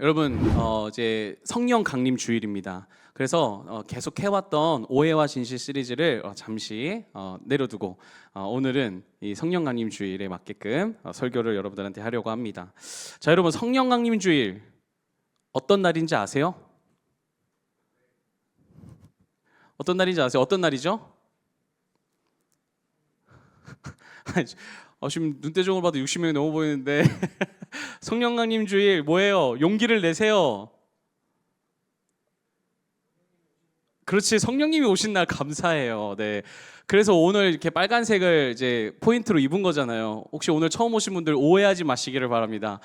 여러분 이제 성령 강림 주일입니다. 그래서 계속 해왔던 오해와 진실 시리즈를 잠시 내려두고 오늘은 이 성령 강림 주일에 맞게끔 설교를 여러분들한테 하려고 합니다. 자, 여러분 성령 강림 주일 어떤 날인지 아세요? 어떤 날인지 아세요? 어떤 날이죠? 지금 눈대중으로 봐도 60명이 넘어 보이는데 성령 강림 주일 뭐예요? 용기를 내세요. 그렇지, 성령님이 오신 날 감사해요. 네. 그래서 오늘 이렇게 빨간색을 이제 포인트로 입은 거잖아요. 혹시 오늘 처음 오신 분들 오해하지 마시기를 바랍니다.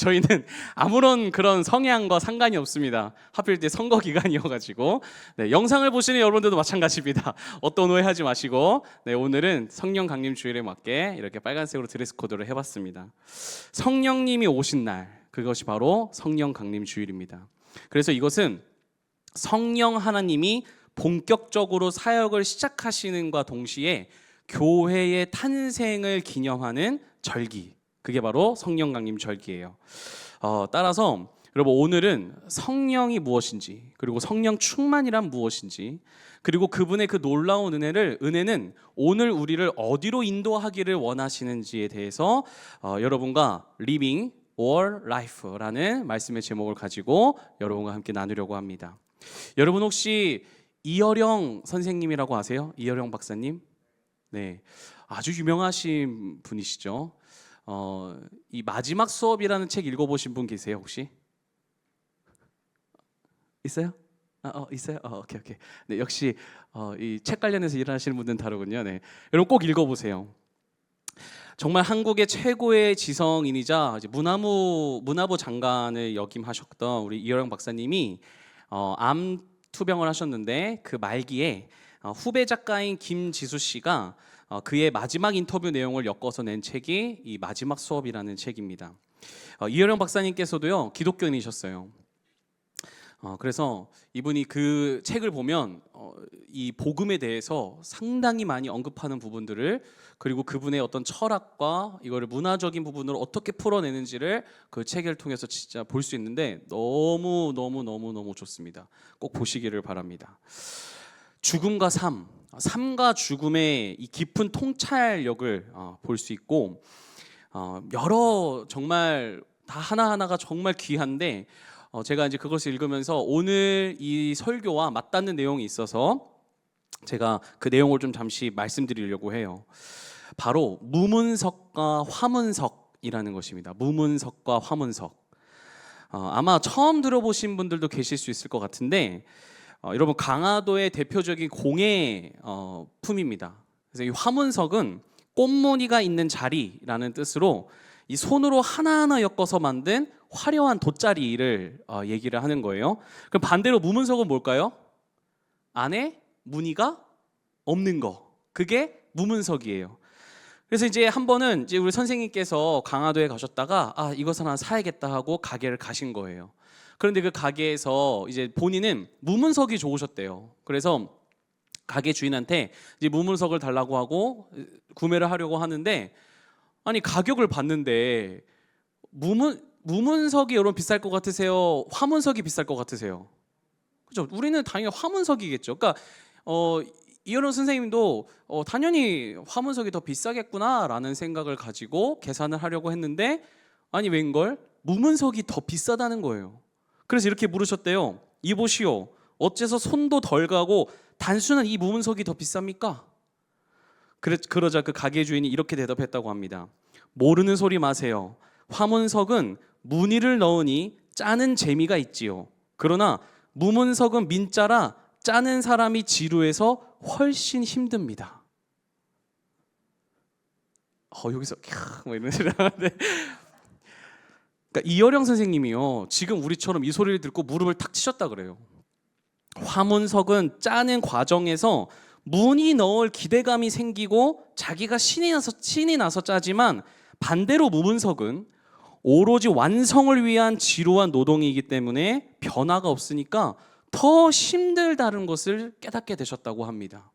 저희는 아무런 그런 성향과 상관이 없습니다. 하필 때 선거 기간이어가지고. 네, 영상을 보시는 여러분들도 마찬가지입니다. 어떤 오해하지 마시고. 네, 오늘은 성령 강림 주일에 맞게 이렇게 빨간색으로 드레스 코드를 해봤습니다. 성령님이 오신 날, 그것이 바로 성령 강림 주일입니다. 그래서 이것은 성령 하나님이 본격적으로 사역을 시작하시는과 동시에 교회의 탄생을 기념하는 절기, 그게 바로 성령 강림 절기예요. 따라서 여러분 오늘은 성령이 무엇인지, 그리고 성령 충만이란 무엇인지, 그리고 그분의 그 놀라운 은혜는 오늘 우리를 어디로 인도하기를 원하시는지에 대해서 여러분과 Living or Life라는 말씀의 제목을 가지고 여러분과 함께 나누려고 합니다. 여러분 혹시 이어령 선생님이라고 아세요? 이어령 박사님? 네, 아주 유명하신 분이시죠. 이 마지막 수업이라는 책 읽어보신 분 계세요 혹시? 있어요? 있어요? 오케이. 네, 역시 이 책 관련해서 일하시는 분들은 다르군요. 네, 여러분 꼭 읽어보세요. 정말 한국의 최고의 지성인이자 이제 문화부 장관을 역임하셨던 우리 이어령 박사님이 암 투병을 하셨는데 그 말기에 후배 작가인 김지수 씨가 그의 마지막 인터뷰 내용을 엮어서 낸 책이 이 마지막 수업이라는 책입니다. 이어령 박사님께서도요 기독교인이셨어요. 그래서 이분이 그 책을 보면 이 복음에 대해서 상당히 많이 언급하는 부분들을, 그리고 그분의 어떤 철학과 이거를 문화적인 부분으로 어떻게 풀어내는지를 그 책을 통해서 진짜 볼 수 있는데 너무 좋습니다. 꼭 보시기를 바랍니다. 죽음과 삶과 죽음의 이 깊은 통찰력을 볼 수 있고, 여러 정말 다 하나하나가 정말 귀한데 제가 이제 그것을 읽으면서 오늘 이 설교와 맞닿는 내용이 있어서 제가 그 내용을 좀 잠시 말씀드리려고 해요. 바로 무문석과 화문석이라는 것입니다. 무문석과 화문석. 아마 처음 들어보신 분들도 계실 수 있을 것 같은데 여러분 강화도의 대표적인 공예 품입니다. 그래서 이 화문석은 꽃무늬가 있는 자리라는 뜻으로 이 손으로 하나하나 엮어서 만든 화려한 돗자리를 얘기를 하는 거예요. 그럼 반대로 무문석은 뭘까요? 안에 무늬가 없는 거, 그게 무문석이에요. 그래서 이제 한 번은 이제 우리 선생님께서 강화도에 가셨다가 이것을 하나 사야겠다 하고 가게를 가신 거예요. 그런데 그 가게에서 이제 본인은 무문석이 좋으셨대요. 그래서 가게 주인한테 이제 무문석을 달라고 하고 구매를 하려고 하는데, 아니 가격을 봤는데 무문석이 여러분 비쌀 것 같으세요? 화문석이 비쌀 것 같으세요? 그죠? 우리는 당연히 화문석이겠죠. 그러니까 이현우 선생님도 당연히 화문석이 더 비싸겠구나라는 생각을 가지고 계산을 하려고 했는데, 아니 웬걸 무문석이 더 비싸다는 거예요. 그래서 이렇게 물으셨대요. 이보시오, 어째서 손도 덜 가고 단순한 이 무문석이 더 비쌉니까? 그러자 그 가게 주인이 이렇게 대답했다고 합니다. 모르는 소리 마세요. 화문석은 무늬를 넣으니 짜는 재미가 있지요. 그러나 무문석은 민자라 짜는 사람이 지루해서 훨씬 힘듭니다. 여기서 뭐 이런 소리 하는데, 그러니까 이어령 선생님이요 지금 우리처럼 이 소리를 듣고 무릎을 탁 치셨다 그래요. 화문석은 짜는 과정에서 무늬 넣을 기대감이 생기고 자기가 신이 나서 짜지만, 반대로 무문석은 오로지 완성을 위한 지루한 노동이기 때문에 변화가 없으니까 더 힘들다는 것을 깨닫게 되셨다고 합니다.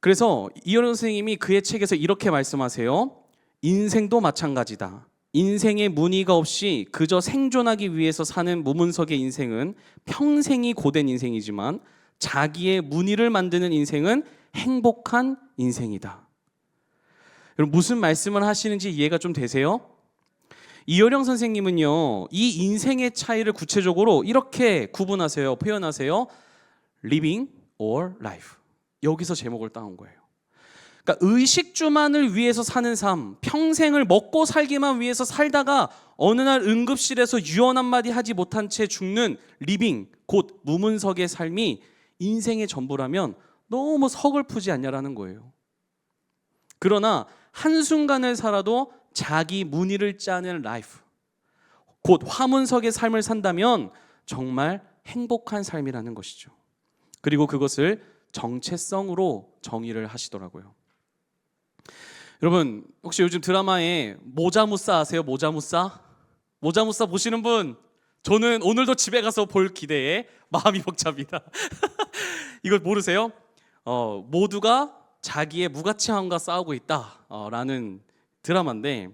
그래서 이현우 선생님이 그의 책에서 이렇게 말씀하세요. 인생도 마찬가지다. 인생의 무늬가 없이 그저 생존하기 위해서 사는 무문석의 인생은 평생이 고된 인생이지만 자기의 무늬를 만드는 인생은 행복한 인생이다. 여러분 무슨 말씀을 하시는지 이해가 좀 되세요? 이효령 선생님은요, 이 인생의 차이를 구체적으로 이렇게 구분하세요. 표현하세요. Living or life. 여기서 제목을 따온 거예요. 그러니까 의식주만을 위해서 사는 삶, 평생을 먹고 살기만 위해서 살다가 어느 날 응급실에서 유언 한마디 하지 못한 채 죽는 리빙, 곧 무문석의 삶이 인생의 전부라면 너무 서글프지 않냐라는 거예요. 그러나 한순간을 살아도 자기 무늬를 짜는 라이프, 곧 화문석의 삶을 산다면 정말 행복한 삶이라는 것이죠. 그리고 그것을 정체성으로 정의를 하시더라고요. 여러분 혹시 요즘 드라마에 모자무사 아세요? 모자무사? 모자무사 보시는 분? 저는 오늘도 집에 가서 볼 기대에 마음이 벅찹니다. 이걸 모르세요? 모두가 자기의 무가치함과 싸우고 있다라는 드라마인데,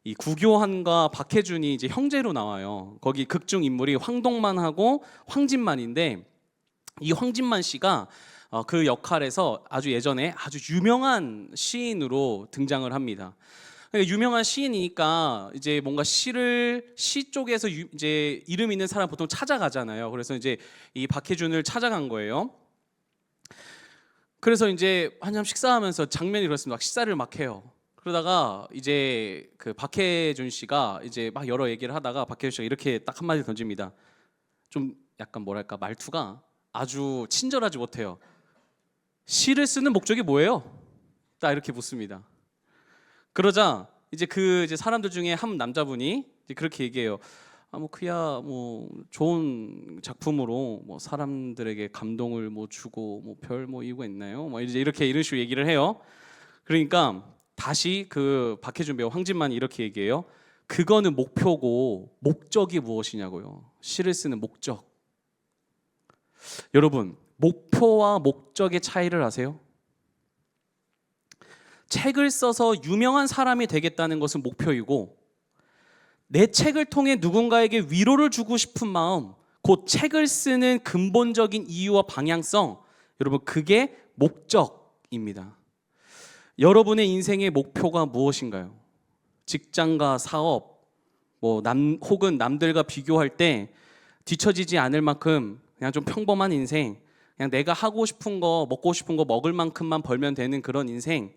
이 구교환과 박해준이 이제 형제로 나와요. 거기 극중 인물이 황동만하고 황진만인데, 이 황진만 씨가 그 역할에서 아주 예전에 아주 유명한 시인으로 등장을 합니다. 그러니까 유명한 시인이니까 이제 뭔가 시 쪽에서 이제 이름 있는 사람 보통 찾아가잖아요. 그래서 이제 이 박해준을 찾아간 거예요. 그래서 이제 한참 식사하면서 장면이 그렇습니다. 식사를 막 해요. 그러다가 이제 그 박해준 씨가 이제 막 여러 얘기를 하다가 박해준 씨가 이렇게 딱 한마디 던집니다. 좀 약간 뭐랄까 말투가 아주 친절하지 못해요. 시를 쓰는 목적이 뭐예요? 딱 이렇게 묻습니다. 그러자 이제 그 이제 사람들 중에 한 남자분이 이제 그렇게 얘기해요. 뭐 그야 뭐 좋은 작품으로 뭐 사람들에게 감동을 뭐 주고 뭐 별 뭐 이유가 있나요? 뭐 이제 이런 식으로 얘기를 해요. 그러니까 다시 그 박해준 배우 황진만이 이렇게 얘기해요. 그거는 목표고 목적이 무엇이냐고요. 시를 쓰는 목적. 여러분 목표와 목적의 차이를 아세요? 책을 써서 유명한 사람이 되겠다는 것은 목표이고, 내 책을 통해 누군가에게 위로를 주고 싶은 마음, 곧 책을 쓰는 근본적인 이유와 방향성, 여러분 그게 목적입니다. 여러분의 인생의 목표가 무엇인가요? 직장과 사업, 혹은 남들과 비교할 때 뒤처지지 않을 만큼 그냥 좀 평범한 인생, 그냥 내가 하고 싶은 거, 먹고 싶은 거 먹을 만큼만 벌면 되는 그런 인생,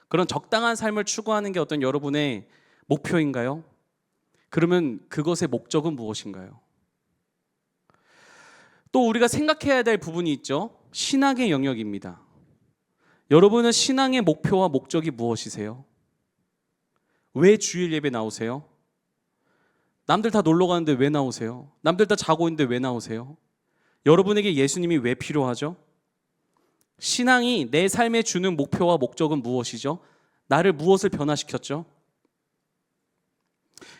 그런 적당한 삶을 추구하는 게 어떤 여러분의 목표인가요? 그러면 그것의 목적은 무엇인가요? 또 우리가 생각해야 될 부분이 있죠. 신앙의 영역입니다. 여러분은 신앙의 목표와 목적이 무엇이세요? 왜 주일 예배 나오세요? 남들 다 놀러 가는데 왜 나오세요? 남들 다 자고 있는데 왜 나오세요? 여러분에게 예수님이 왜 필요하죠? 신앙이 내 삶에 주는 목표와 목적은 무엇이죠? 나를 무엇을 변화시켰죠?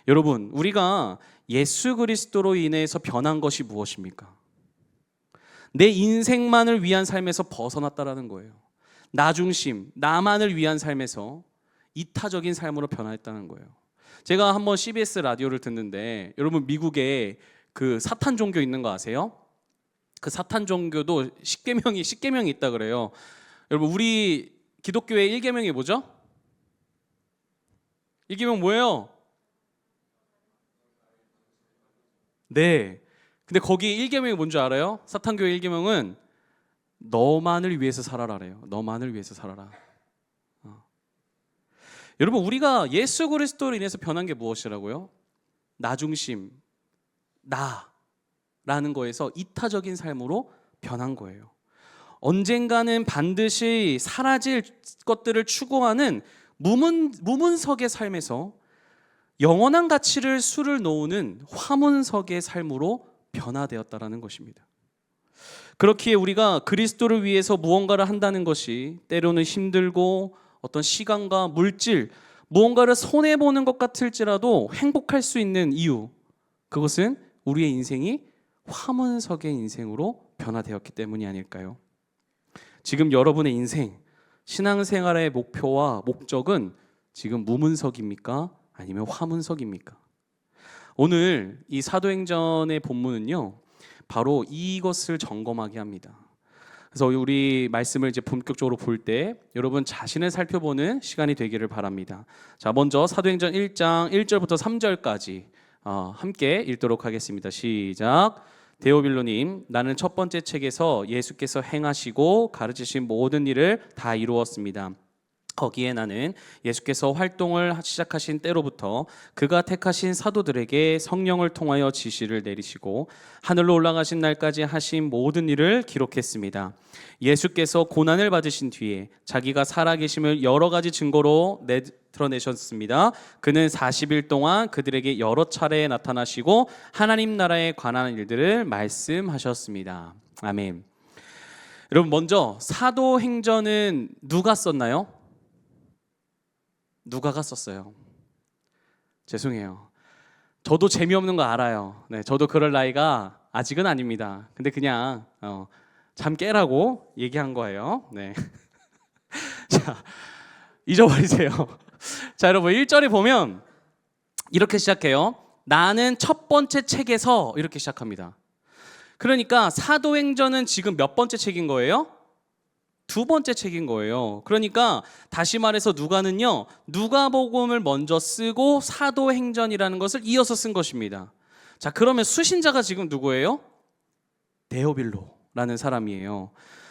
여러분, 우리가 예수 그리스도로 인해서 변한 것이 무엇입니까? 내 인생만을 위한 삶에서 벗어났다라는 거예요. 나 중심, 나만을 위한 삶에서 이타적인 삶으로 변화했다는 거예요. 제가 한번 CBS 라디오를 듣는데, 여러분 미국에 그 사탄 종교 있는 거 아세요? 그 사탄 종교도 10계명이 있다 그래요. 여러분 우리 기독교의 1계명이 뭐죠? 1계명 뭐예요? 네. 근데 거기 1계명이 뭔지 알아요? 사탄교의 1계명은 너만을 위해서 살아라래요. 너만을 위해서 살아라. 여러분 우리가 예수 그리스도로 인해서 변한 게 무엇이라고요? 나 중심, 나라는 거에서 이타적인 삶으로 변한 거예요. 언젠가는 반드시 사라질 것들을 추구하는 무문석의 삶에서 영원한 가치를 수를 놓는 화문석의 삶으로 변화되었다라는 것입니다. 그렇기에 우리가 그리스도를 위해서 무언가를 한다는 것이 때로는 힘들고 어떤 시간과 물질, 무언가를 손해보는 것 같을지라도 행복할 수 있는 이유, 그것은 우리의 인생이 화문석의 인생으로 변화되었기 때문이 아닐까요? 지금 여러분의 인생, 신앙생활의 목표와 목적은 지금 무문석입니까? 아니면 화문석입니까? 오늘 이 사도행전의 본문은요, 바로 이것을 점검하게 합니다. 그래서 우리 말씀을 이제 본격적으로 볼 때 여러분 자신을 살펴보는 시간이 되기를 바랍니다. 자, 먼저 사도행전 1장 1절부터 3절까지 함께 읽도록 하겠습니다. 시작. 데오빌로님, 나는 첫 번째 책에서 예수께서 행하시고 가르치신 모든 일을 다 이루었습니다. 거기에 나는 예수께서 활동을 시작하신 때로부터 그가 택하신 사도들에게 성령을 통하여 지시를 내리시고 하늘로 올라가신 날까지 하신 모든 일을 기록했습니다. 예수께서 고난을 받으신 뒤에 자기가 살아계심을 여러 가지 증거로 드러내셨습니다. 그는 40일 동안 그들에게 여러 차례 나타나시고 하나님 나라에 관한 일들을 말씀하셨습니다. 아멘. 여러분, 먼저 사도행전은 누가 썼나요? 누가가 썼어요. 죄송해요. 저도 재미없는 거 알아요. 네, 저도 그럴 나이가 아직은 아닙니다. 근데 그냥 잠 깨라고 얘기한 거예요. 네. 자, 잊어버리세요. 자, 여러분 1절에 보면 이렇게 시작해요. 나는 첫 번째 책에서 이렇게 시작합니다. 그러니까 사도행전은 지금 몇 번째 책인 거예요? 두 번째 책인 거예요. 그러니까 다시 말해서 누가는요, 누가복음을 먼저 쓰고 사도행전이라는 것을 이어서 쓴 것입니다. 자, 그러면 수신자가 지금 누구예요? 데오빌로라는 사람이에요.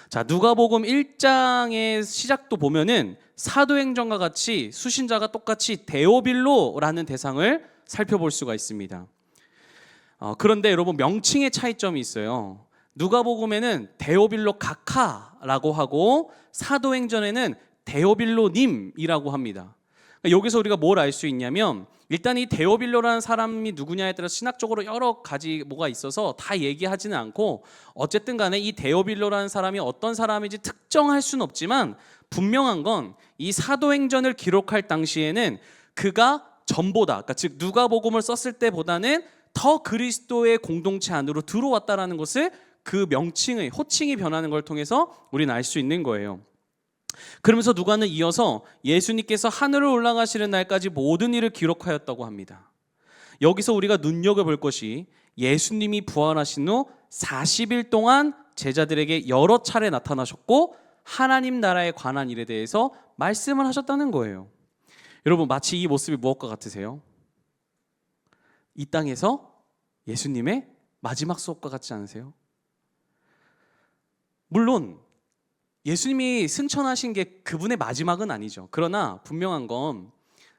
자, 누가복음 1장의 시작도 보면은 사도행전과 같이 수신자가 똑같이 데오빌로라는 대상을 살펴볼 수가 있습니다. 그런데 여러분, 명칭의 차이점이 있어요. 누가복음에는 데오빌로 각하라고 하고 사도행전에는 데오빌로님이라고 합니다. 여기서 우리가 뭘 알 수 있냐면, 일단 이 데오빌로라는 사람이 누구냐에 따라 신학적으로 여러 가지 뭐가 있어서 다 얘기하지는 않고, 어쨌든 간에 이 데오빌로라는 사람이 어떤 사람인지 특정할 수는 없지만 분명한 건 이 사도행전을 기록할 당시에는 그가 전보다, 그러니까 즉 누가복음을 썼을 때보다는 더 그리스도의 공동체 안으로 들어왔다라는 것을 그 명칭의 호칭이 변하는 걸 통해서 우리는 알 수 있는 거예요. 그러면서 누가는 이어서 예수님께서 하늘을 올라가시는 날까지 모든 일을 기록하였다고 합니다. 여기서 우리가 눈여겨볼 것이 예수님이 부활하신 후 40일 동안 제자들에게 여러 차례 나타나셨고 하나님 나라에 관한 일에 대해서 말씀을 하셨다는 거예요. 여러분, 마치 이 모습이 무엇과 같으세요? 이 땅에서 예수님의 마지막 수업과 같지 않으세요? 물론 예수님이 승천하신 게 그분의 마지막은 아니죠. 그러나 분명한 건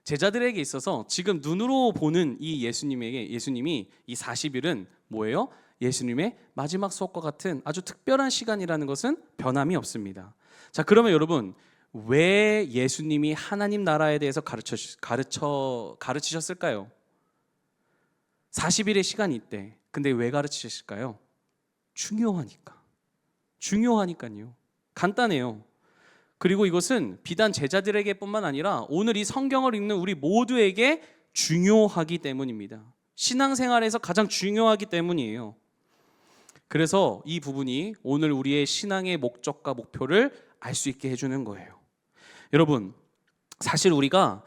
제자들에게 있어서 지금 눈으로 보는 이 예수님이 이 40일은 뭐예요? 예수님의 마지막 수업과 같은 아주 특별한 시간이라는 것은 변함이 없습니다. 자, 그러면 여러분, 왜 예수님이 하나님 나라에 대해서 가르치셨을까요? 40일의 시간이 있대. 근데 왜 가르치셨을까요? 중요하니까요. 간단해요. 그리고 이것은 비단 제자들에게뿐만 아니라 오늘 이 성경을 읽는 우리 모두에게 중요하기 때문입니다. 신앙생활에서 가장 중요하기 때문이에요. 그래서 이 부분이 오늘 우리의 신앙의 목적과 목표를 알 수 있게 해주는 거예요. 여러분, 사실 우리가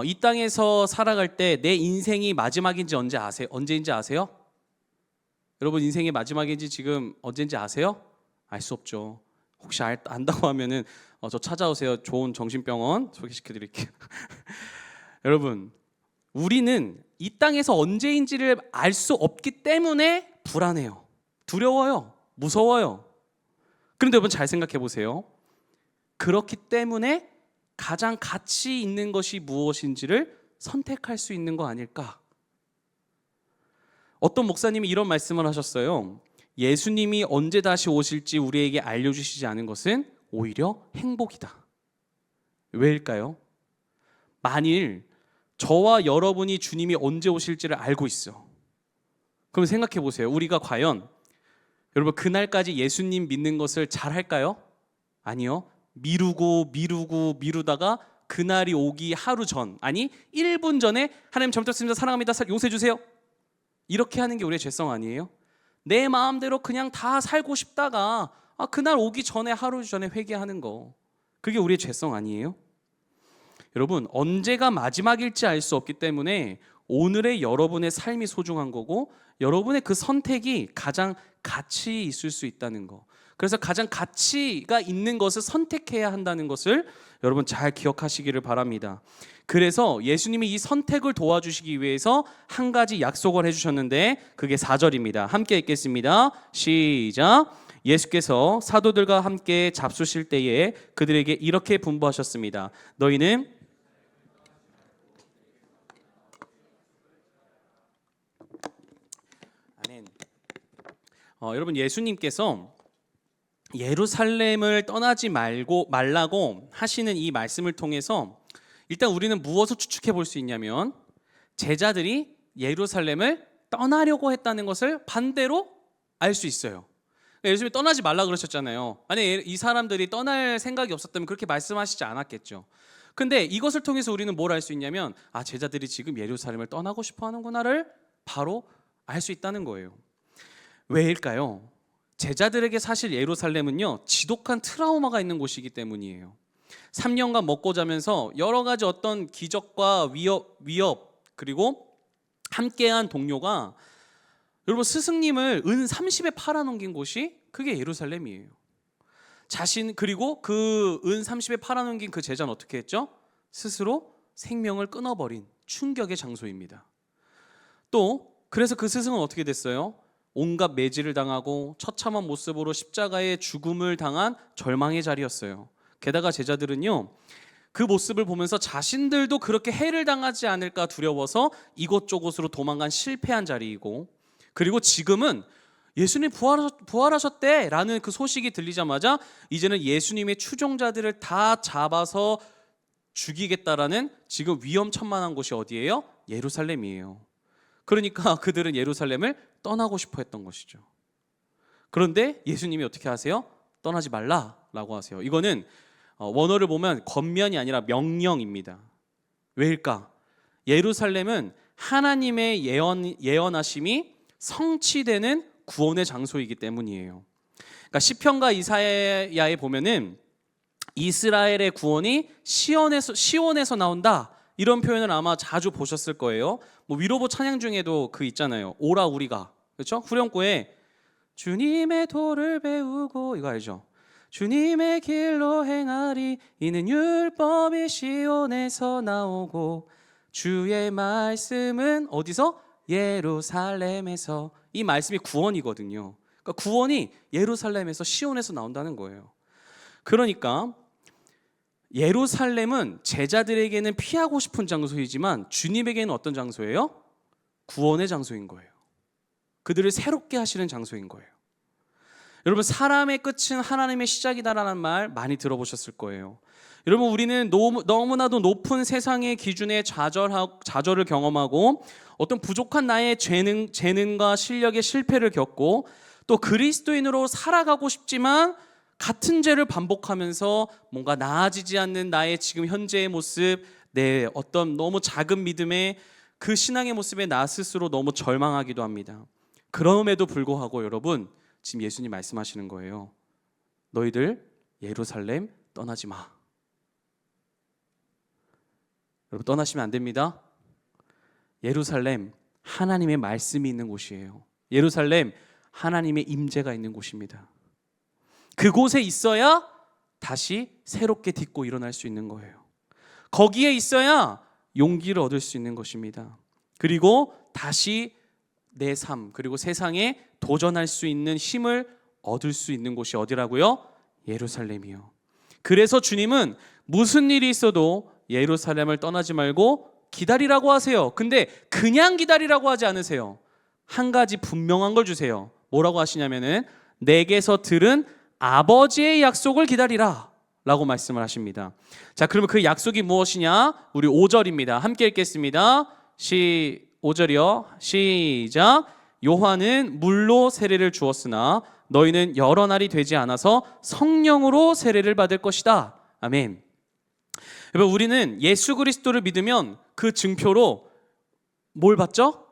이 땅에서 살아갈 때 내 인생이 마지막인지 언제인지 아세요? 여러분, 인생의 마지막인지 지금 언제인지 아세요? 알 수 없죠. 혹시 안다고 하면은 저 찾아오세요. 좋은 정신병원 소개시켜 드릴게요. 여러분, 우리는 이 땅에서 언제인지를 알 수 없기 때문에 불안해요. 두려워요. 무서워요. 그런데 여러분, 잘 생각해 보세요. 그렇기 때문에 가장 가치 있는 것이 무엇인지를 선택할 수 있는 거 아닐까? 어떤 목사님이 이런 말씀을 하셨어요. 예수님이 언제 다시 오실지 우리에게 알려주시지 않은 것은 오히려 행복이다. 왜일까요? 만일 저와 여러분이 주님이 언제 오실지를 알고 있어. 그럼 생각해 보세요. 우리가 과연 여러분 그날까지 예수님 믿는 것을 잘 할까요? 아니요. 미루다가 그날이 오기 하루 전, 아니 1분 전에 하나님 잘못했습니다, 사랑합니다, 용서해 주세요, 이렇게 하는 게 우리의 죄성 아니에요? 내 마음대로 그냥 다 살고 싶다가 그날 오기 전에 하루 전에 회개하는 거, 그게 우리의 죄성 아니에요? 여러분, 언제가 마지막일지 알 수 없기 때문에 오늘의 여러분의 삶이 소중한 거고, 여러분의 그 선택이 가장 가치 있을 수 있다는 거. 그래서 가장 가치가 있는 것을 선택해야 한다는 것을 여러분 잘 기억하시기를 바랍니다. 그래서 예수님이 이 선택을 도와주시기 위해서 한 가지 약속을 해주셨는데, 그게 4절입니다. 함께 읽겠습니다. 시작. 예수께서 사도들과 함께 잡수실 때에 그들에게 이렇게 분부하셨습니다. 너희는 아멘. 여러분, 예수님께서 예루살렘을 떠나지 말라고 하시는 이 말씀을 통해서 일단 우리는 무엇을 추측해 볼 수 있냐면, 제자들이 예루살렘을 떠나려고 했다는 것을 반대로 알 수 있어요. 예수님이 떠나지 말라 그러셨잖아요. 아니, 이 사람들이 떠날 생각이 없었다면 그렇게 말씀하시지 않았겠죠. 근데 이것을 통해서 우리는 뭘 알 수 있냐면, 제자들이 지금 예루살렘을 떠나고 싶어 하는구나를 바로 알 수 있다는 거예요. 왜일까요? 제자들에게 사실 예루살렘은요, 지독한 트라우마가 있는 곳이기 때문이에요. 3년간 먹고 자면서 여러 가지 어떤 기적과 위협 그리고 함께한 동료가 여러분 스승님을 은 30에 팔아넘긴 곳이 그게 예루살렘이에요. 그리고 그 은 30에 팔아넘긴 그 제자는 어떻게 했죠? 스스로 생명을 끊어버린 충격의 장소입니다. 또 그래서 그 스승은 어떻게 됐어요? 온갖 매질을 당하고 처참한 모습으로 십자가의 죽음을 당한 절망의 자리였어요. 게다가 제자들은요, 그 모습을 보면서 자신들도 그렇게 해를 당하지 않을까 두려워서 이곳저곳으로 도망간 실패한 자리이고, 그리고 지금은 예수님 부활하셨대 라는 그 소식이 들리자마자 이제는 예수님의 추종자들을 다 잡아서 죽이겠다라는 지금 위험천만한 곳이 어디예요? 예루살렘이에요. 그러니까 그들은 예루살렘을 떠나고 싶어 했던 것이죠. 그런데 예수님이 어떻게 하세요? 떠나지 말라라고 하세요. 이거는 원어를 보면 권면이 아니라 명령입니다. 왜일까? 예루살렘은 하나님의 예언하심이 성취되는 구원의 장소이기 때문이에요. 그러니까 시편과 이사야에 보면은 이스라엘의 구원이 시온에서 나온다, 이런 표현을 아마 자주 보셨을 거예요. 뭐 위로보 찬양 중에도 그 있잖아요. 오라 우리가, 그렇죠? 후렴구에 주님의 도를 배우고, 이거 알죠? 주님의 길로 행하리, 이는 율법이 시온에서 나오고 주의 말씀은 어디서? 예루살렘에서. 이 말씀이 구원이거든요. 그러니까 구원이 예루살렘에서 시온에서 나온다는 거예요. 그러니까 예루살렘은 제자들에게는 피하고 싶은 장소이지만 주님에게는 어떤 장소예요? 구원의 장소인 거예요. 그들을 새롭게 하시는 장소인 거예요. 여러분, 사람의 끝은 하나님의 시작이다라는 말 많이 들어보셨을 거예요. 여러분, 우리는 너무나도 높은 세상의 기준에 좌절을 경험하고 어떤 부족한 나의 재능과 실력의 실패를 겪고 또 그리스도인으로 살아가고 싶지만 같은 죄를 반복하면서 뭔가 나아지지 않는 나의 지금 현재의 모습, 내 어떤 너무 작은 믿음의 그 신앙의 모습에 나 스스로 너무 절망하기도 합니다. 그럼에도 불구하고 여러분, 지금 예수님 말씀하시는 거예요. 너희들 예루살렘 떠나지 마. 여러분, 떠나시면 안 됩니다. 예루살렘 하나님의 말씀이 있는 곳이에요. 예루살렘 하나님의 임재가 있는 곳입니다. 그곳에 있어야 다시 새롭게 딛고 일어날 수 있는 거예요. 거기에 있어야 용기를 얻을 수 있는 것입니다. 그리고 다시 내 삶, 그리고 세상에 도전할 수 있는 힘을 얻을 수 있는 곳이 어디라고요? 예루살렘이요. 그래서 주님은 무슨 일이 있어도 예루살렘을 떠나지 말고 기다리라고 하세요. 근데 그냥 기다리라고 하지 않으세요. 한 가지 분명한 걸 주세요. 뭐라고 하시냐면은 내게서 들은 아버지의 약속을 기다리라 라고 말씀을 하십니다. 자, 그러면 그 약속이 무엇이냐? 우리 5절입니다. 함께 읽겠습니다. 5절이요. 시작. 요한은 물로 세례를 주었으나 너희는 여러 날이 되지 않아서 성령으로 세례를 받을 것이다. 아멘. 여러분, 우리는 예수 그리스도를 믿으면 그 증표로 뭘 받죠?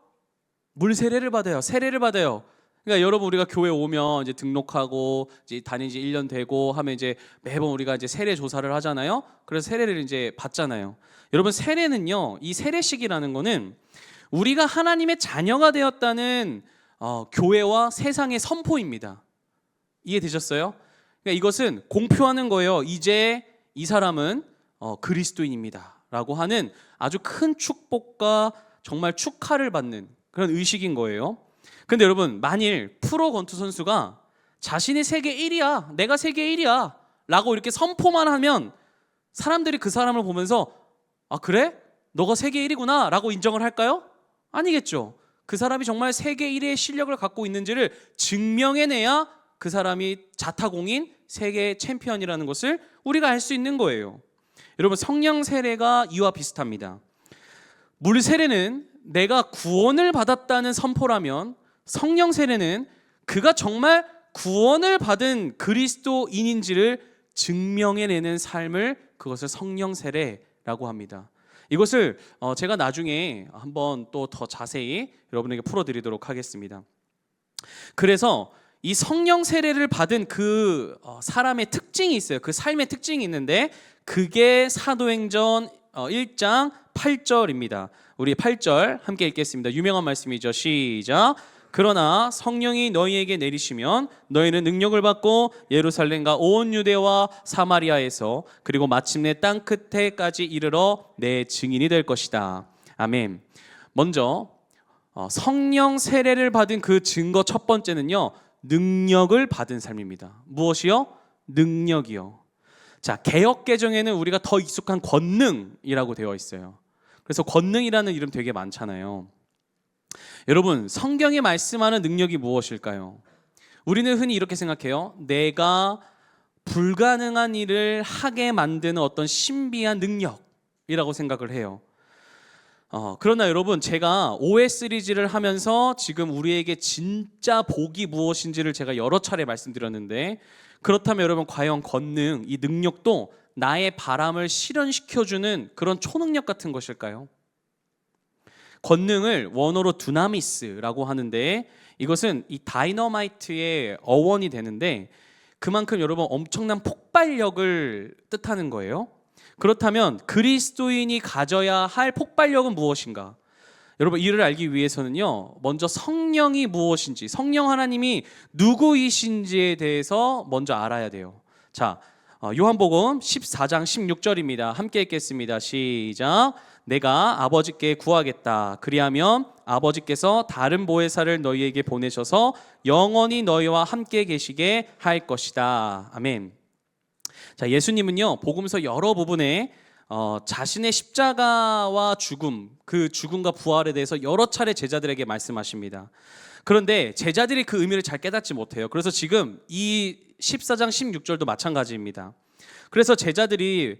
물 세례를 받아요. 세례를 받아요. 그러니까 여러분 우리가 교회 오면 이제 등록하고 이제 다닌 지 1년 되고 하면 이제 매번 우리가 이제 세례 조사를 하잖아요. 그래서 세례를 이제 받잖아요. 여러분 세례는요, 이 세례식이라는 거는 우리가 하나님의 자녀가 되었다는 교회와 세상의 선포입니다. 이해되셨어요? 그러니까 이것은 공표하는 거예요. 이제 이 사람은 그리스도인입니다 라고 하는 아주 큰 축복과 정말 축하를 받는 그런 의식인 거예요. 근데 여러분, 만일 프로 권투 선수가 자신이 세계 1위야, 내가 세계 1위야 라고 이렇게 선포만 하면 사람들이 그 사람을 보면서 아 그래? 너가 세계 1위구나 라고 인정을 할까요? 아니겠죠. 그 사람이 정말 세계 1위의 실력을 갖고 있는지를 증명해내야 그 사람이 자타공인 세계 챔피언이라는 것을 우리가 알 수 있는 거예요. 여러분, 성령 세례가 이와 비슷합니다. 물 세례는 내가 구원을 받았다는 선포라면 성령 세례는 그가 정말 구원을 받은 그리스도인인지를 증명해내는 삶을, 그것을 성령 세례라고 합니다. 이것을 제가 나중에 한번 또 더 자세히 여러분에게 풀어드리도록 하겠습니다. 그래서 이 성령 세례를 받은 그 사람의 특징이 있어요. 그 삶의 특징이 있는데 그게 사도행전 1장 8절입니다. 우리 8절 함께 읽겠습니다. 유명한 말씀이죠. 시작. 그러나 성령이 너희에게 내리시면 너희는 능력을 받고 예루살렘과 온 유대와 사마리아에서 그리고 마침내 땅 끝에까지 이르러 내 증인이 될 것이다. 아멘. 먼저 성령 세례를 받은 그 증거 첫 번째는요, 능력을 받은 삶입니다. 무엇이요? 능력이요. 자, 개역 개정에는 우리가 더 익숙한 권능이라고 되어 있어요. 그래서 권능이라는 이름 되게 많잖아요. 여러분, 성경이 말씀하는 능력이 무엇일까요? 우리는 흔히 이렇게 생각해요. 내가 불가능한 일을 하게 만드는 어떤 신비한 능력이라고 생각을 해요. 그러나 여러분, 제가 OS 시리즈를 하면서 지금 우리에게 진짜 복이 무엇인지를 제가 여러 차례 말씀드렸는데, 그렇다면 여러분, 과연 권능, 이 능력도 나의 바람을 실현시켜주는 그런 초능력 같은 것일까요? 권능을 원어로 두나미스라고 하는데 이것은 이 다이너마이트의 어원이 되는데 그만큼 여러분 엄청난 폭발력을 뜻하는 거예요. 그렇다면 그리스도인이 가져야 할 폭발력은 무엇인가? 여러분, 이를 알기 위해서는요, 먼저 성령이 무엇인지, 성령 하나님이 누구이신지에 대해서 먼저 알아야 돼요. 자, 요한복음 14장 16절입니다. 함께 읽겠습니다. 시작. 내가 아버지께 구하겠다. 그리하면 아버지께서 다른 보혜사를 너희에게 보내셔서 영원히 너희와 함께 계시게 할 것이다. 아멘. 자, 예수님은요, 복음서 여러 부분에 자신의 십자가와 죽음, 그 죽음과 부활에 대해서 여러 차례 제자들에게 말씀하십니다. 그런데 제자들이 그 의미를 잘 깨닫지 못해요. 그래서 지금 이 14장 16절도 마찬가지입니다. 그래서 제자들이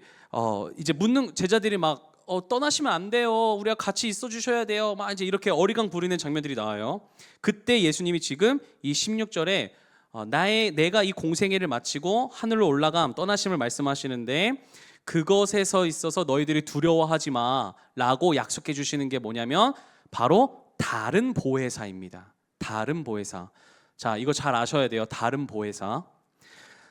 이제 묻는, 제자들이 막 떠나시면 안 돼요. 우리가 같이 있어 주셔야 돼요. 막 이제 이렇게 어리광 부리는 장면들이 나와요. 그때 예수님이 지금 이 16절에 내가 이 공생애를 마치고 하늘로 올라감, 떠나심을 말씀하시는데 그것에서 있어서 너희들이 두려워하지 마라고 약속해 주시는 게 뭐냐면 바로 다른 보혜사입니다. 다른 보혜사. 자, 이거 잘 아셔야 돼요. 다른 보혜사.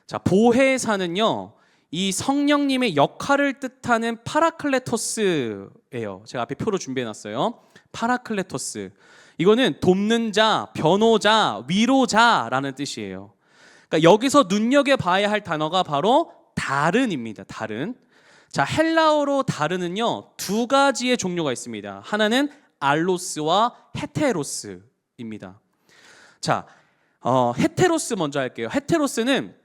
자, 보혜사는요, 이 성령님의 역할을 뜻하는 파라클레토스예요. 제가 앞에 표로 준비해놨어요. 파라클레토스. 이거는 돕는 자, 변호자, 위로자라는 뜻이에요. 그러니까 여기서 눈여겨봐야 할 단어가 바로 다른입니다. 다른. 자, 헬라어로 다른은요, 두 가지의 종류가 있습니다. 하나는 알로스와 헤테로스입니다. 자, 헤테로스 먼저 할게요. 헤테로스는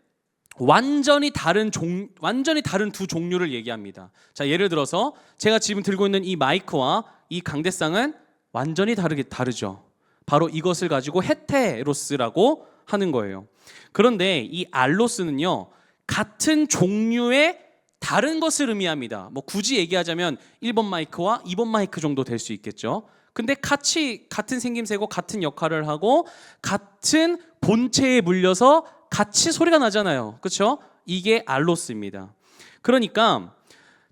완전히 다른 두 종류를 얘기합니다. 자, 예를 들어서 제가 지금 들고 있는 이 마이크와 이 강대상은 완전히 다르죠. 바로 이것을 가지고 헤테로스라고 하는 거예요. 그런데 이 알로스는요, 같은 종류의 다른 것을 의미합니다. 뭐 굳이 얘기하자면 1번 마이크와 2번 마이크 정도 될 수 있겠죠. 근데 같은 생김새고 같은 역할을 하고 같은 본체에 물려서 같이 소리가 나잖아요. 그렇죠? 이게 알로스입니다. 그러니까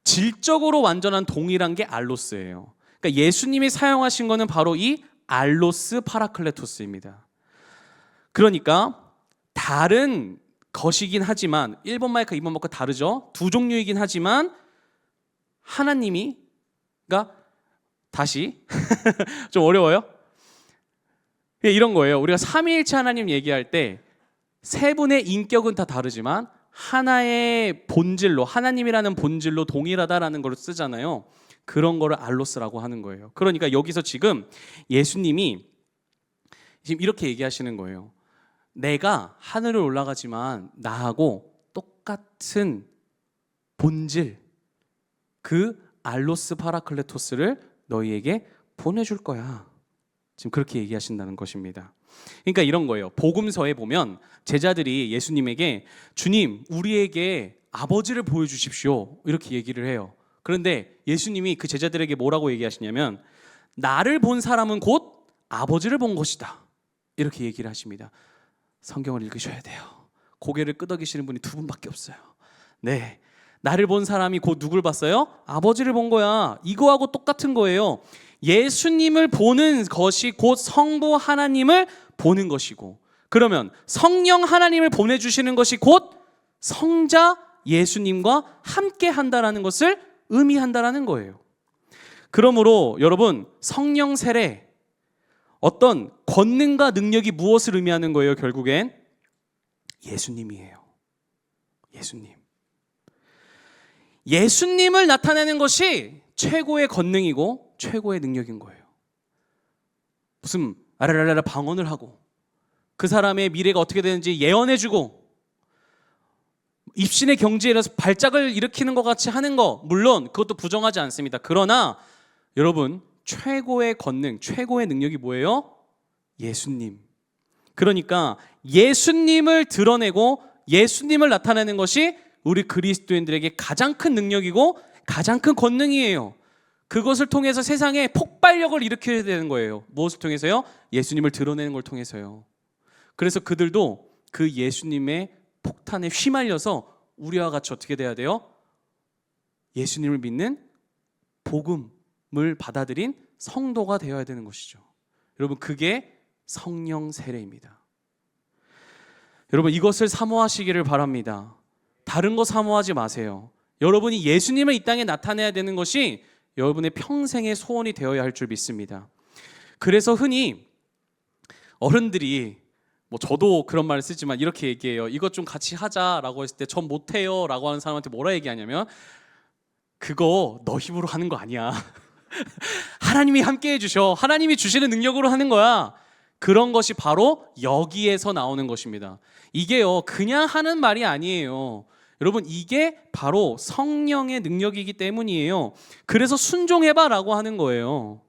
질적으로 완전한 동일한 게 알로스예요. 그러니까 예수님이 사용하신 거는 바로 이 알로스 파라클레토스입니다. 그러니까 다른 것이긴 하지만 1번 마이크, 2번 마이크 다르죠. 두 종류이긴 하지만 하나님이 그러니까 다시 좀 어려워요? 이런 거예요. 우리가 삼위일체 하나님 얘기할 때 세 분의 인격은 다 다르지만 하나의 본질로, 하나님이라는 본질로 동일하다라는 걸 쓰잖아요. 그런 거를 알로스라고 하는 거예요. 그러니까 여기서 지금 예수님이 지금 이렇게 얘기하시는 거예요. 내가 하늘을 올라가지만 나하고 똑같은 본질, 그 알로스 파라클레토스를 너희에게 보내줄 거야. 지금 그렇게 얘기하신다는 것입니다. 그러니까 이런 거예요. 복음서에 보면 제자들이 예수님에게 주님, 우리에게 아버지를 보여주십시오, 이렇게 얘기를 해요. 그런데 예수님이 그 제자들에게 뭐라고 얘기하시냐면 나를 본 사람은 곧 아버지를 본 것이다, 이렇게 얘기를 하십니다. 성경을 읽으셔야 돼요. 고개를 끄덕이시는 분이 두 분밖에 없어요. 네, 나를 본 사람이 곧 누굴 봤어요? 아버지를 본 거야. 이거하고 똑같은 거예요. 예수님을 보는 것이 곧 성부 하나님을 보는 것이고, 그러면 성령 하나님을 보내주시는 것이 곧 성자 예수님과 함께 한다라는 것을 의미한다라는 거예요. 그러므로 여러분, 성령 세례, 어떤 권능과 능력이 무엇을 의미하는 거예요? 결국엔 예수님이에요. 예수님. 예수님을 나타내는 것이 최고의 권능이고 최고의 능력인 거예요. 무슨 아라라라 방언을 하고 그 사람의 미래가 어떻게 되는지 예언해주고 입신의 경지에 일어서 발작을 일으키는 것 같이 하는 거, 물론 그것도 부정하지 않습니다. 그러나 여러분, 최고의 권능, 최고의 능력이 뭐예요? 예수님. 그러니까 예수님을 드러내고 예수님을 나타내는 것이 우리 그리스도인들에게 가장 큰 능력이고 가장 큰 권능이에요. 그것을 통해서 세상에 폭발력을 일으켜야 되는 거예요. 무엇을 통해서요? 예수님을 드러내는 걸 통해서요. 그래서 그들도 그 예수님의 폭탄에 휘말려서 우리와 같이 어떻게 돼야 돼요? 예수님을 믿는 복음을 받아들인 성도가 되어야 되는 것이죠. 여러분, 그게 성령 세례입니다. 여러분, 이것을 사모하시기를 바랍니다. 다른 거 사모하지 마세요. 여러분이 예수님을 이 땅에 나타내야 되는 것이 여러분의 평생의 소원이 되어야 할 줄 믿습니다. 그래서 흔히 어른들이, 저도 그런 말을 쓰지만 이렇게 얘기해요. 이것 좀 같이 하자라고 했을 때 전 못해요 라고 하는 사람한테 뭐라 얘기하냐면 그거 너 힘으로 하는 거 아니야. 하나님이 함께 해주셔. 하나님이 주시는 능력으로 하는 거야. 그런 것이 바로 여기에서 나오는 것입니다. 이게요, 그냥 하는 말이 아니에요. 여러분, 이게 바로 성령의 능력이기 때문이에요. 그래서 순종해봐 라고 하는 거예요.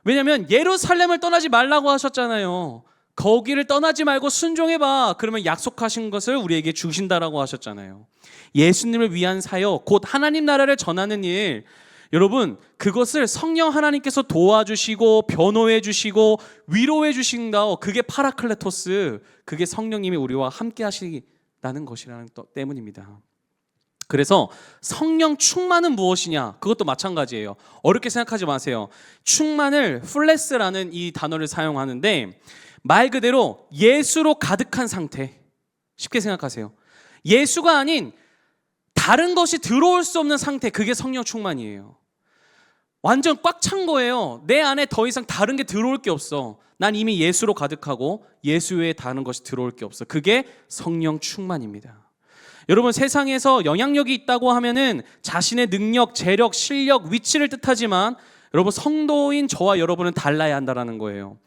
왜냐하면 예루살렘을 떠나지 말라고 하셨잖아요. 거기를 떠나지 말고 순종해봐. 그러면 약속하신 것을 우리에게 주신다라고 하셨잖아요. 예수님을 위한 사역, 곧 하나님 나라를 전하는 일, 여러분, 그것을 성령 하나님께서 도와주시고 변호해 주시고 위로해 주신다. 그게 파라클레토스, 그게 성령님이 우리와 함께 하시다는 것이라는 때문입니다. 그래서 성령 충만은 무엇이냐? 그것도 마찬가지예요. 어렵게 생각하지 마세요. 충만을 플레스라는 이 단어를 사용하는데 말 그대로 예수로 가득한 상태, 쉽게 생각하세요. 예수가 아닌 다른 것이 들어올 수 없는 상태, 그게 성령 충만이에요. 완전 꽉 찬 거예요. 내 안에 더 이상 다른 게 들어올 게 없어. 난 이미 예수로 가득하고 예수 외에 다른 것이 들어올 게 없어. 그게 성령 충만입니다. 여러분, 세상에서 영향력이 있다고 하면은 자신의 능력, 재력, 실력, 위치를 뜻하지만 여러분, 성도인 저와 여러분은 달라야 한다는 거예요.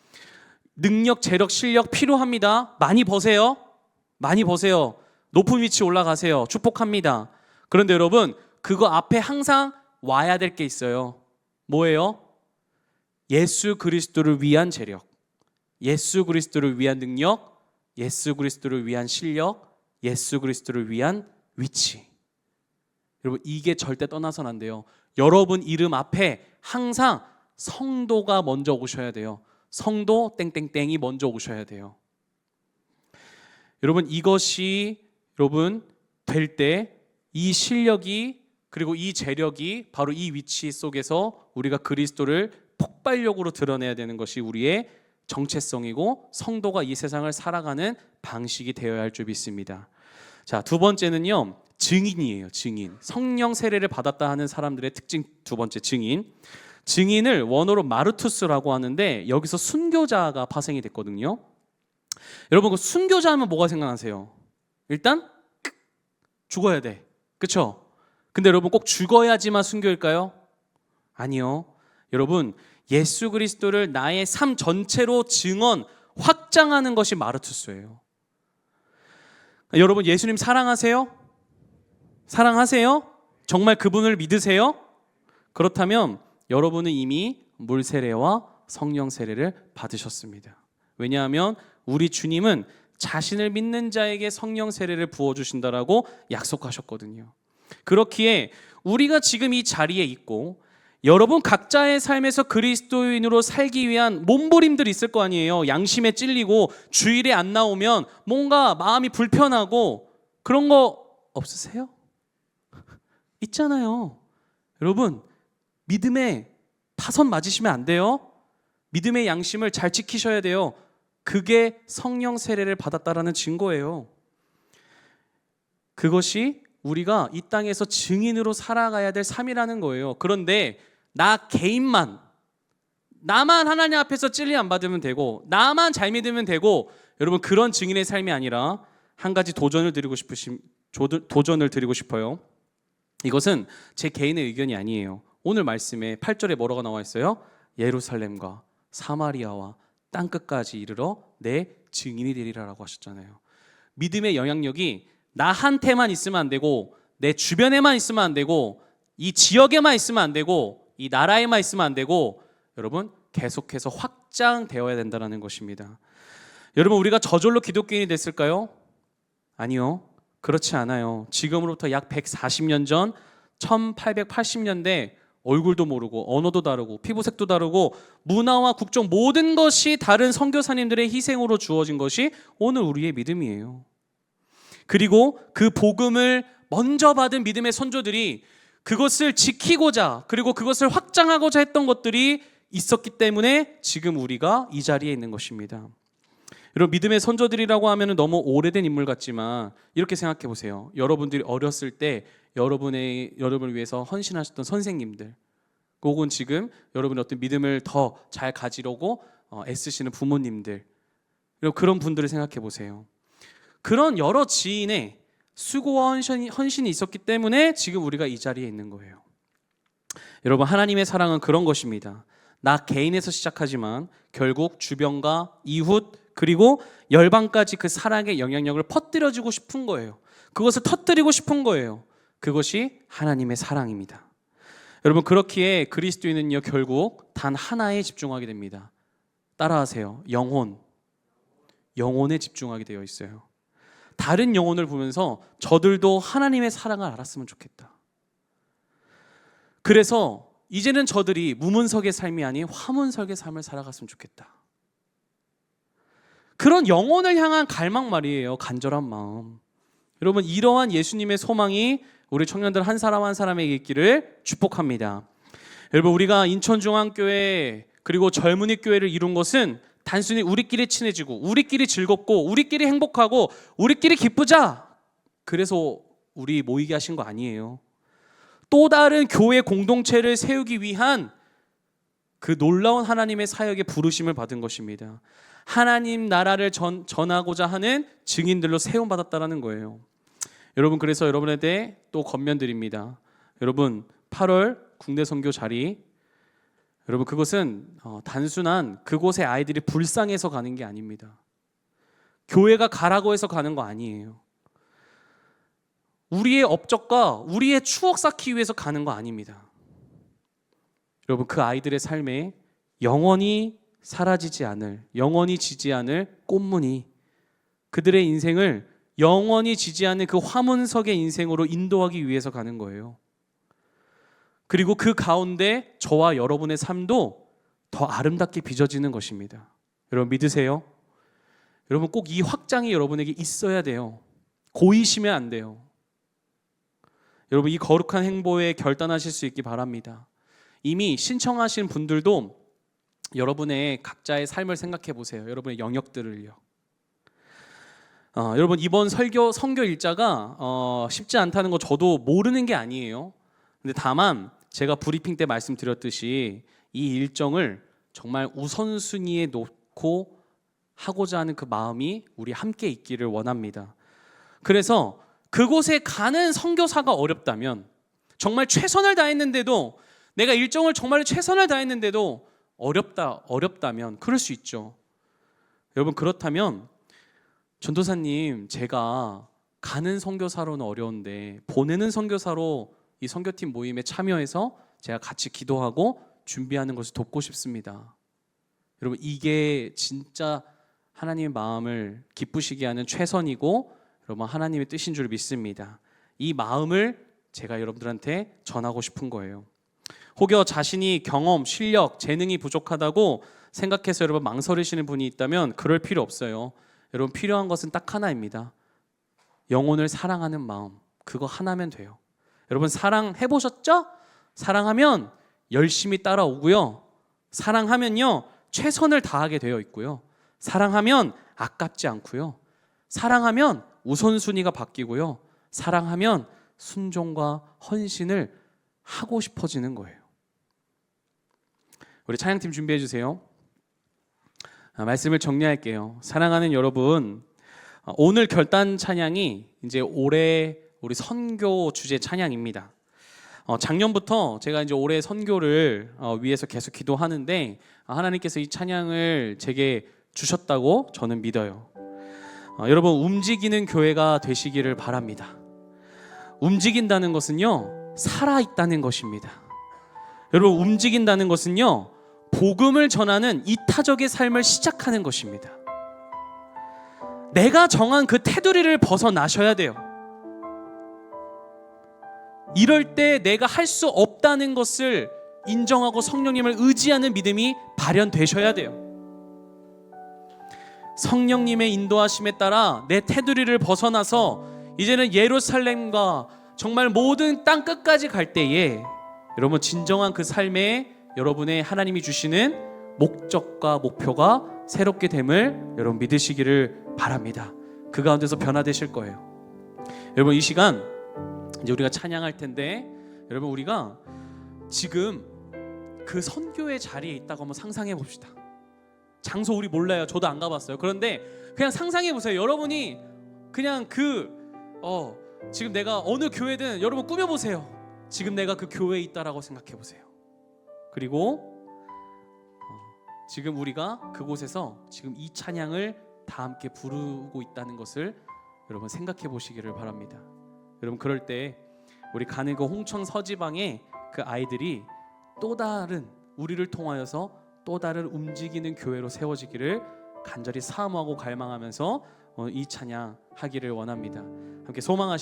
능력, 재력, 실력 필요합니다. 많이 버세요. 많이 버세요. 높은 위치 올라가세요. 축복합니다. 그런데 여러분, 그거 앞에 항상 와야 될 게 있어요. 뭐예요? 예수 그리스도를 위한 재력, 예수 그리스도를 위한 능력, 예수 그리스도를 위한 실력, 예수 그리스도를 위한 위치. 여러분, 이게 절대 떠나선 안 돼요. 여러분 이름 앞에 항상 성도가 먼저 오셔야 돼요. 성도 땡땡땡이 먼저 오셔야 돼요. 여러분, 이것이 여러분 될 때 이 실력이, 그리고 이 재력이 바로 이 위치 속에서 우리가 그리스도를 폭발력으로 드러내야 되는 것이 우리의 정체성이고 성도가 이 세상을 살아가는 방식이 되어야 할 줄 믿습니다. 자, 두 번째는요, 증인이에요. 증인. 성령 세례를 받았다 하는 사람들의 특징 두 번째, 증인. 증인을 원어로 마르투스라고 하는데 여기서 순교자가 파생이 됐거든요. 여러분, 그 순교자 하면 뭐가 생각나세요? 일단 죽어야 돼. 그렇죠? 근데 여러분, 꼭 죽어야지만 순교일까요? 아니요. 여러분, 예수 그리스도를 나의 삶 전체로 증언, 확장하는 것이 마르투스예요. 여러분, 예수님 사랑하세요? 사랑하세요? 정말 그분을 믿으세요? 그렇다면 여러분은 이미 물 세례와 성령 세례를 받으셨습니다. 왜냐하면 우리 주님은 자신을 믿는 자에게 성령 세례를 부어주신다라고 약속하셨거든요. 그렇기에 우리가 지금 이 자리에 있고 여러분 각자의 삶에서 그리스도인으로 살기 위한 몸부림들이 있을 거 아니에요. 양심에 찔리고 주일에 안 나오면 뭔가 마음이 불편하고 그런 거 없으세요? 있잖아요. 여러분, 믿음에 파선 맞으시면 안 돼요. 믿음의 양심을 잘 지키셔야 돼요. 그게 성령 세례를 받았다라는 증거예요. 그것이 우리가 이 땅에서 증인으로 살아가야 될 삶이라는 거예요. 그런데 나 개인만, 나만 하나님 앞에서 찔림 안 받으면 되고 나만 잘 믿으면 되고, 여러분 그런 증인의 삶이 아니라 한 가지 도전을 드리고 싶어요. 이것은 제 개인의 의견이 아니에요. 오늘 말씀에 8절에 뭐라고 나와 있어요? 예루살렘과 사마리아와 땅끝까지 이르러 내 증인이 되리라라고 하셨잖아요. 믿음의 영향력이 나한테만 있으면 안 되고 내 주변에만 있으면 안 되고 이 지역에만 있으면 안 되고 이 나라에만 있으면 안 되고, 여러분 계속해서 확장되어야 된다는 것입니다. 여러분, 우리가 저절로 기독교인이 됐을까요? 아니요, 그렇지 않아요. 지금으로부터 약 140년 전 1880년대 얼굴도 모르고 언어도 다르고 피부색도 다르고 문화와 국적 모든 것이 다른 선교사님들의 희생으로 주어진 것이 오늘 우리의 믿음이에요. 그리고 그 복음을 먼저 받은 믿음의 선조들이 그것을 지키고자 그리고 그것을 확장하고자 했던 것들이 있었기 때문에 지금 우리가 이 자리에 있는 것입니다. 여러분, 믿음의 선조들이라고 하면 너무 오래된 인물 같지만 이렇게 생각해 보세요. 여러분들이 어렸을 때 여러분을 위해서 헌신하셨던 선생님들, 혹은 지금 여러분의 어떤 믿음을 더 잘 가지려고 애쓰시는 부모님들, 그리고 그런 분들을 생각해 보세요. 그런 여러 지인의 수고와 헌신이 있었기 때문에 지금 우리가 이 자리에 있는 거예요. 여러분, 하나님의 사랑은 그런 것입니다. 나 개인에서 시작하지만 결국 주변과 이웃 그리고 열방까지 그 사랑의 영향력을 퍼뜨려주고 싶은 거예요. 그것을 터뜨리고 싶은 거예요. 그것이 하나님의 사랑입니다. 여러분, 그렇기에 그리스도인은요 결국 단 하나에 집중하게 됩니다. 따라하세요. 영혼에 집중하게 되어 있어요. 다른 영혼을 보면서 저들도 하나님의 사랑을 알았으면 좋겠다. 그래서 이제는 저들이 무문석의 삶이 아닌 화문석의 삶을 살아갔으면 좋겠다. 그런 영혼을 향한 갈망 말이에요. 간절한 마음. 여러분, 이러한 예수님의 소망이 우리 청년들 한 사람 한 사람에게 있기를 축복합니다. 여러분, 우리가 인천중앙교회 그리고 젊은이 교회를 이룬 것은 단순히 우리끼리 친해지고 우리끼리 즐겁고 우리끼리 행복하고 우리끼리 기쁘자, 그래서 우리 모이게 하신 거 아니에요. 또 다른 교회 공동체를 세우기 위한 그 놀라운 하나님의 사역에 부르심을 받은 것입니다. 하나님 나라를 전하고자 하는 증인들로 세움받았다는 거예요. 여러분, 그래서 여러분에 대해 또 권면드립니다. 여러분, 8월 국내 선교 자리, 여러분 그것은 단순한 그곳의 아이들이 불쌍해서 가는 게 아닙니다. 교회가 가라고 해서 가는 거 아니에요. 우리의 업적과 우리의 추억 쌓기 위해서 가는 거 아닙니다. 여러분, 그 아이들의 삶에 영원히 사라지지 않을, 영원히 지지 않을 꽃무늬, 그들의 인생을 영원히 지지 않는 그 화문석의 인생으로 인도하기 위해서 가는 거예요. 그리고 그 가운데 저와 여러분의 삶도 더 아름답게 빚어지는 것입니다. 여러분 믿으세요? 여러분 꼭 이 확장이 여러분에게 있어야 돼요. 고이시면 안 돼요. 여러분, 이 거룩한 행보에 결단하실 수 있기 바랍니다. 이미 신청하신 분들도 여러분의 각자의 삶을 생각해 보세요. 여러분의 영역들을요. 여러분 이번 선교 일자가 쉽지 않다는 거 저도 모르는 게 아니에요. 근데 다만 제가 브리핑 때 말씀드렸듯이 이 일정을 정말 우선순위에 놓고 하고자 하는 그 마음이 우리 함께 있기를 원합니다. 그래서 그곳에 가는 선교사가 어렵다면, 정말 최선을 다했는데도, 내가 일정을 정말 최선을 다했는데도 어렵다면 그럴 수 있죠. 여러분 그렇다면 전도사님, 제가 가는 선교사로는 어려운데 보내는 선교사로 이 선교팀 모임에 참여해서 제가 같이 기도하고 준비하는 것을 돕고 싶습니다. 여러분 이게 진짜 하나님의 마음을 기쁘시게 하는 최선이고 여러분 하나님의 뜻인 줄 믿습니다. 이 마음을 제가 여러분들한테 전하고 싶은 거예요. 혹여 자신이 경험, 실력, 재능이 부족하다고 생각해서 여러분 망설이시는 분이 있다면 그럴 필요 없어요. 여러분 필요한 것은 딱 하나입니다. 영혼을 사랑하는 마음, 그거 하나면 돼요. 여러분 사랑해 보셨죠? 사랑하면 열심히 따라오고요. 사랑하면요 최선을 다하게 되어 있고요. 사랑하면 아깝지 않고요. 사랑하면 우선순위가 바뀌고요. 사랑하면 순종과 헌신을 하고 싶어지는 거예요. 우리 찬양팀 준비해 주세요. 말씀을 정리할게요. 사랑하는 여러분, 오늘 결단 찬양이 이제 올해 우리 선교 주제 찬양입니다. 작년부터 제가 이제 올해 선교를 위해서 계속 기도하는데 하나님께서 이 찬양을 제게 주셨다고 저는 믿어요. 여러분 움직이는 교회가 되시기를 바랍니다. 움직인다는 것은요 살아있다는 것입니다. 여러분 움직인다는 것은요 복음을 전하는 이타적의 삶을 시작하는 것입니다. 내가 정한 그 테두리를 벗어나셔야 돼요. 이럴 때 내가 할 수 없다는 것을 인정하고 성령님을 의지하는 믿음이 발현되셔야 돼요. 성령님의 인도하심에 따라 내 테두리를 벗어나서 이제는 예루살렘과 정말 모든 땅 끝까지 갈 때에 여러분 진정한 그 삶에 여러분의 하나님이 주시는 목적과 목표가 새롭게 됨을 여러분 믿으시기를 바랍니다. 그 가운데서 변화되실 거예요. 여러분 이 시간 이제 우리가 찬양할 텐데 여러분 우리가 지금 그 선교의 자리에 있다고 한번 상상해 봅시다. 장소 우리 몰라요. 저도 안 가봤어요. 그런데 그냥 상상해 보세요. 여러분이 그냥 지금 내가 어느 교회든 여러분 꾸며보세요. 지금 내가 그 교회에 있다라고 생각해 보세요. 그리고 지금 우리가 그곳에서 지금 이 찬양을 다 함께 부르고 있다는 것을 여러분 생각해 보시기를 바랍니다. 여러분 그럴 때 우리 가는 그 홍천 서지방에 그 아이들이 또 다른 우리를 통하여서 또 다른 움직이는 교회로 세워지기를 간절히 사모하고 갈망하면서 이 찬양 하기를 원합니다. 함께 소망하시면서